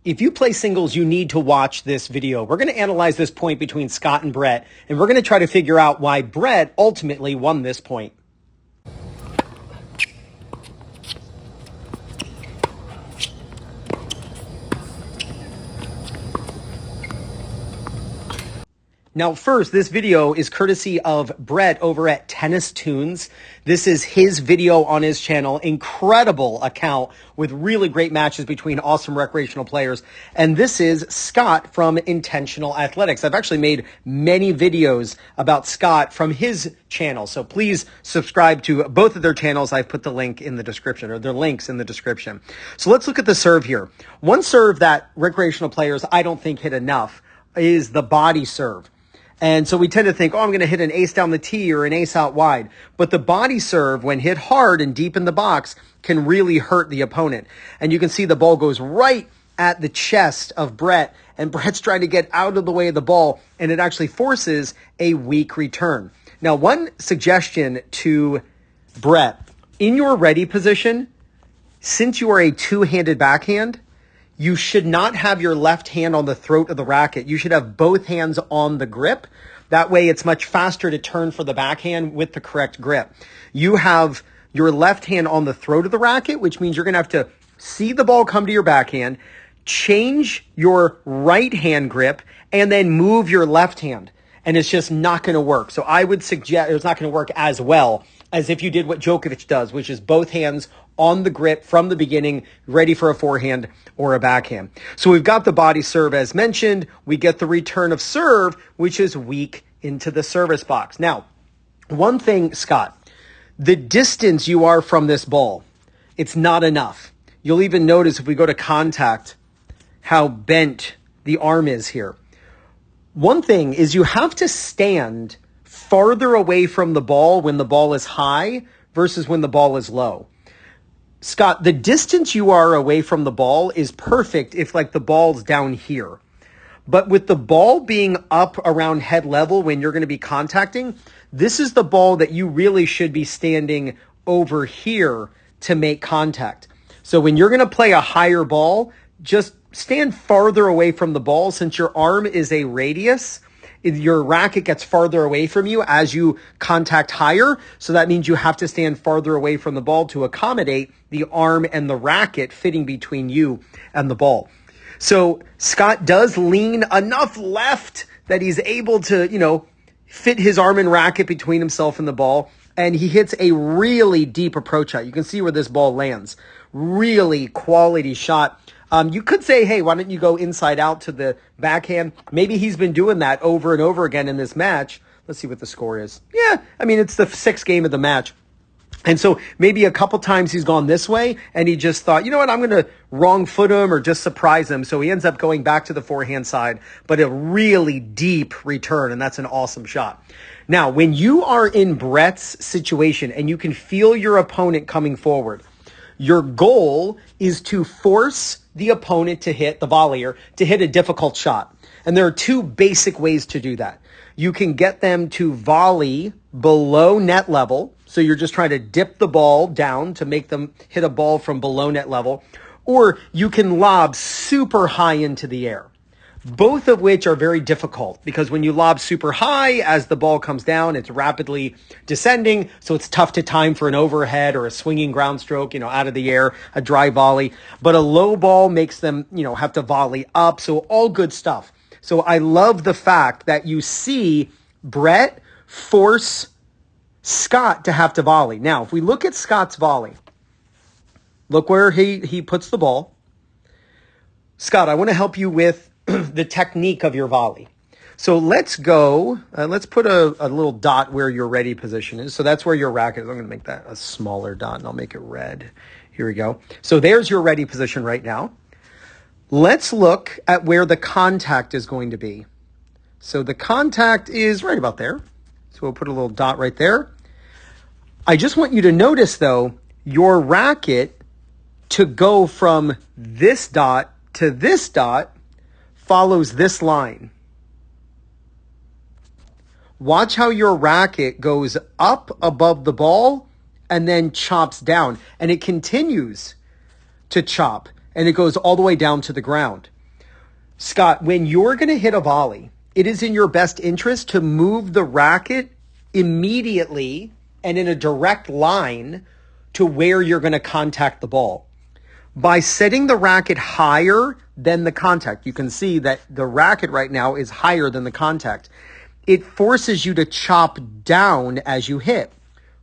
If you play singles, you need to watch this video. We're going to analyze this point between Scott and Brett, and we're going to try to figure out why Brett ultimately won this point. Now, first, this video is courtesy of Brett over at Tennis Tunes. This is his video on his channel. Incredible account with really great matches between awesome recreational players. And this is Scott from Intentional Athletics. I've actually made many videos about Scott from his channel. So please subscribe to both of their channels. I've put the link in the description, or their links in the description. So let's look at the serve here. One serve that recreational players I don't think hit enough is the body serve. And so we tend to think, oh, I'm going to hit an ace down the tee or an ace out wide. But the body serve, when hit hard and deep in the box, can really hurt the opponent. And you can see the ball goes right at the chest of Brett, and Brett's trying to get out of the way of the ball, and it actually forces a weak return. Now, one suggestion to Brett, in your ready position, since you are a two-handed backhand, you should not have your left hand on the throat of the racket. You should have both hands on the grip. That way it's much faster to turn for the backhand with the correct grip. You have your left hand on the throat of the racket, which means you're going to have to see the ball come to your backhand, change your right hand grip, and then move your left hand. And it's just not going to work. So I would suggest it's not going to work as well as if you did what Djokovic does, which is both hands on the grip from the beginning, ready for a forehand or a backhand. So we've got the body serve as mentioned. We get the return of serve, which is weak into the service box. Now, one thing, Scott, the distance you are from this ball, it's not enough. You'll even notice if we go to contact how bent the arm is here. One thing is you have to stand farther away from the ball when the ball is high versus when the ball is low. Scott, the distance you are away from the ball is perfect if like the ball's down here. But with the ball being up around head level when you're going to be contacting, this is the ball that you really should be standing over here to make contact. So when you're going to play a higher ball, just stand farther away from the ball. Since your arm is a radius, your racket gets farther away from you as you contact higher. So that means you have to stand farther away from the ball to accommodate the arm and the racket fitting between you and the ball. So Scott does lean enough left that he's able to, fit his arm and racket between himself and the ball. And he hits a really deep approach shot. You can see where this ball lands. Really quality shot. You could say, hey, why don't you go inside out to the backhand? Maybe he's been doing that over and over again in this match. Let's see what the score is. Yeah, it's the sixth game of the match. And so maybe a couple times he's gone this way and he just thought, you know what, I'm going to wrong foot him or just surprise him. So he ends up going back to the forehand side, but a really deep return. And that's an awesome shot. Now, when you are in Brett's situation and you can feel your opponent coming forward, your goal is to force the opponent to hit the volleyer, to hit a difficult shot. And there are two basic ways to do that. You can get them to volley below net level. So you're just trying to dip the ball down to make them hit a ball from below net level. Or you can lob super high into the air. Both of which are very difficult because when you lob super high, as the ball comes down, it's rapidly descending. So it's tough to time for an overhead or a swinging ground stroke, out of the air, a dry volley. But a low ball makes them, have to volley up. So all good stuff. So I love the fact that you see Brett force Scott to have to volley. Now, if we look at Scott's volley, look where he puts the ball. Scott, I want to help you with the technique of your volley. So let's go, let's put a little dot where your ready position is. So that's where your racket is. I'm going to make that a smaller dot and I'll make it red. Here we go. So there's your ready position right now. Let's look at where the contact is going to be. So the contact is right about there. So we'll put a little dot right there. I just want you to notice though, your racket to go from this dot to this dot follows this line. Watch how your racket goes up above the ball and then chops down. And it continues to chop and it goes all the way down to the ground. Scott, when you're going to hit a volley, it is in your best interest to move the racket immediately and in a direct line to where you're going to contact the ball. By setting the racket higher than the contact, you can see that the racket right now is higher than the contact. It forces you to chop down as you hit.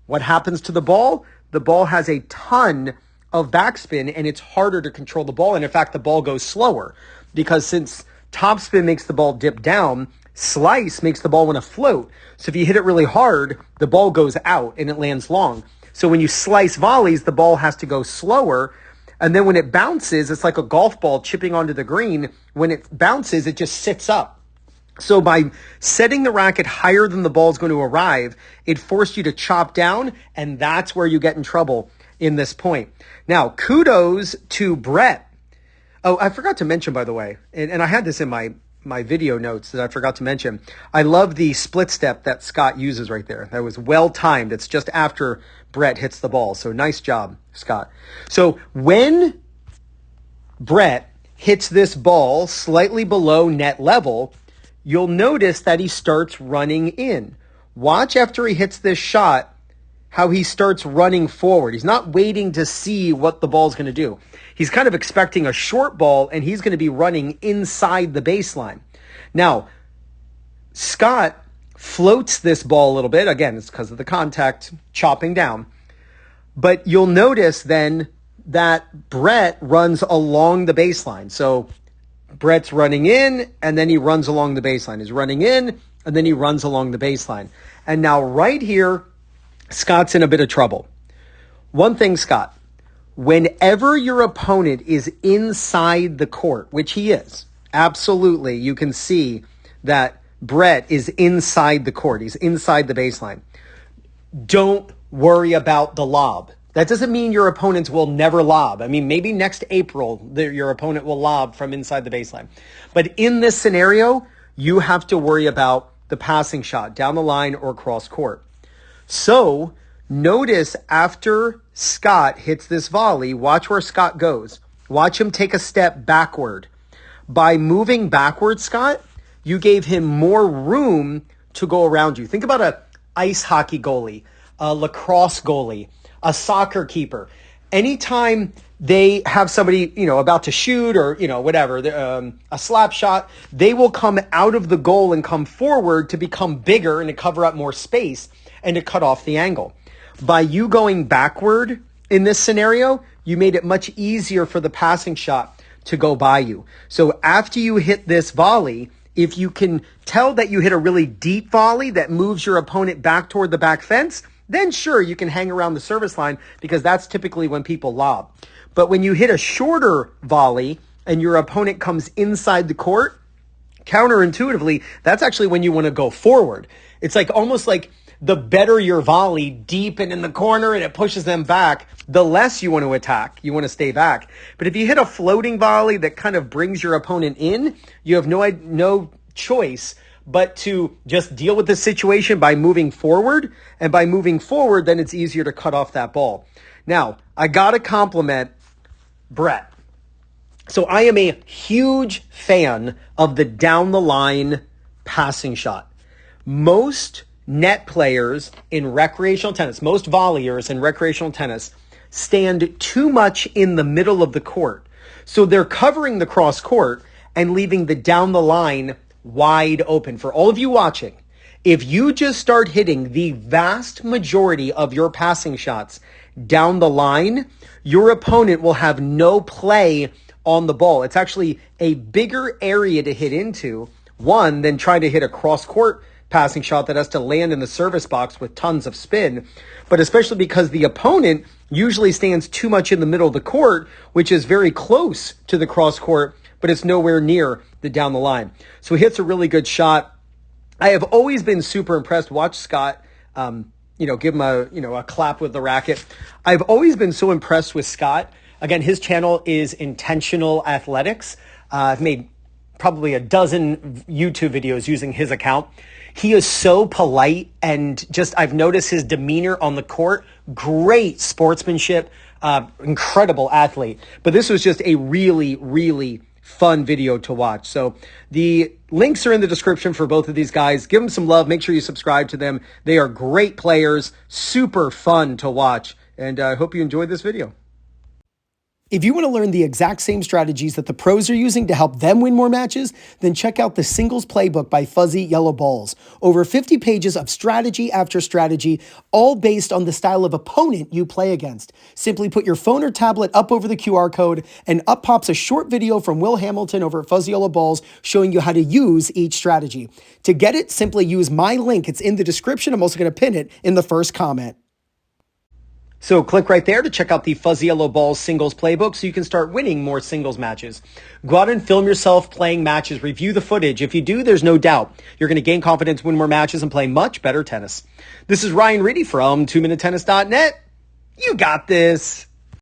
What happens to the ball? The ball has a ton of backspin and it's harder to control the ball. And in fact, the ball goes slower because since topspin makes the ball dip down, slice makes the ball want to float. So if you hit it really hard, the ball goes out and it lands long. So when you slice volleys, the ball has to go slower. And then when it bounces, it's like a golf ball chipping onto the green. When it bounces, it just sits up. So by setting the racket higher than the ball is going to arrive, it forced you to chop down, and that's where you get in trouble in this point. Now, kudos to Brett. Oh, I forgot to mention, by the way, and I had this in my video notes that I forgot to mention. I love the split step that Scott uses right there. That was well timed. It's just after Brett hits the ball. So nice job, Scott. So when Brett hits this ball slightly below net level, you'll notice that he starts running in. Watch after he hits this shot, how he starts running forward. He's not waiting to see what the ball's going to do. He's kind of expecting a short ball, and he's going to be running inside the baseline. Now, Scott floats this ball a little bit. Again, it's because of the contact chopping down. But you'll notice then that Brett runs along the baseline. So Brett's running in, and then he runs along the baseline. He's running in, and then he runs along the baseline. And now right here, Scott's in a bit of trouble. One thing, Scott, whenever your opponent is inside the court, which he is, absolutely, you can see that Brett is inside the court. He's inside the baseline. Don't worry about the lob. That doesn't mean your opponents will never lob. I mean, maybe next April, your opponent will lob from inside the baseline. But in this scenario, you have to worry about the passing shot down the line or cross court. So notice after Scott hits this volley, watch where Scott goes. Watch him take a step backward. By moving backward, Scott, you gave him more room to go around you. Think about an ice hockey goalie, a lacrosse goalie, a soccer keeper. Anytime they have somebody, about to shoot or, whatever, a slap shot, they will come out of the goal and come forward to become bigger and to cover up more space and to cut off the angle. By you going backward in this scenario, you made it much easier for the passing shot to go by you. So after you hit this volley, if you can tell that you hit a really deep volley that moves your opponent back toward the back fence, then sure, you can hang around the service line because that's typically when people lob. But when you hit a shorter volley and your opponent comes inside the court, counterintuitively, that's actually when you want to go forward. It's like almost like the better your volley deep and in the corner and it pushes them back, the less you want to attack. You want to stay back. But if you hit a floating volley that kind of brings your opponent in, you have no choice but to just deal with the situation by moving forward. And by moving forward, then it's easier to cut off that ball. Now, I got to compliment Brett. So I am a huge fan of the down the line passing shot. Most net players in recreational tennis, most volleyers in recreational tennis stand too much in the middle of the court. So they're covering the cross court and leaving the down the line wide open. For all of you watching, if you just start hitting the vast majority of your passing shots down the line, your opponent will have no play on the ball. It's actually a bigger area to hit into, one, than trying to hit a cross-court passing shot that has to land in the service box with tons of spin, but especially because the opponent usually stands too much in the middle of the court, which is very close to the cross-court, but it's nowhere near the down the line. So he hits a really good shot. I have always been super impressed. Watch Scott, give him a clap with the racket. I've always been so impressed with Scott. Again, his channel is Intentional Athletics. I've made probably a dozen YouTube videos using his account. He is so polite and I've noticed his demeanor on the court. Great sportsmanship, incredible athlete. But this was just a really, really fun video to watch. So the links are in the description for both of these guys. Give them some love. Make sure you subscribe to them. They are great players, super fun to watch. And I hope you enjoyed this video. If you want to learn the exact same strategies that the pros are using to help them win more matches, then check out the Singles Playbook by Fuzzy Yellow Balls. Over 50 pages of strategy after strategy, all based on the style of opponent you play against. Simply put your phone or tablet up over the QR code, and up pops a short video from Will Hamilton over at Fuzzy Yellow Balls showing you how to use each strategy. To get it, simply use my link. It's in the description. I'm also going to pin it in the first comment. So click right there to check out the Fuzzy Yellow Balls Singles Playbook so you can start winning more singles matches. Go out and film yourself playing matches. Review the footage. If you do, there's no doubt you're going to gain confidence, win more matches, and play much better tennis. This is Ryan Reedy from 2minutetennis.net. You got this.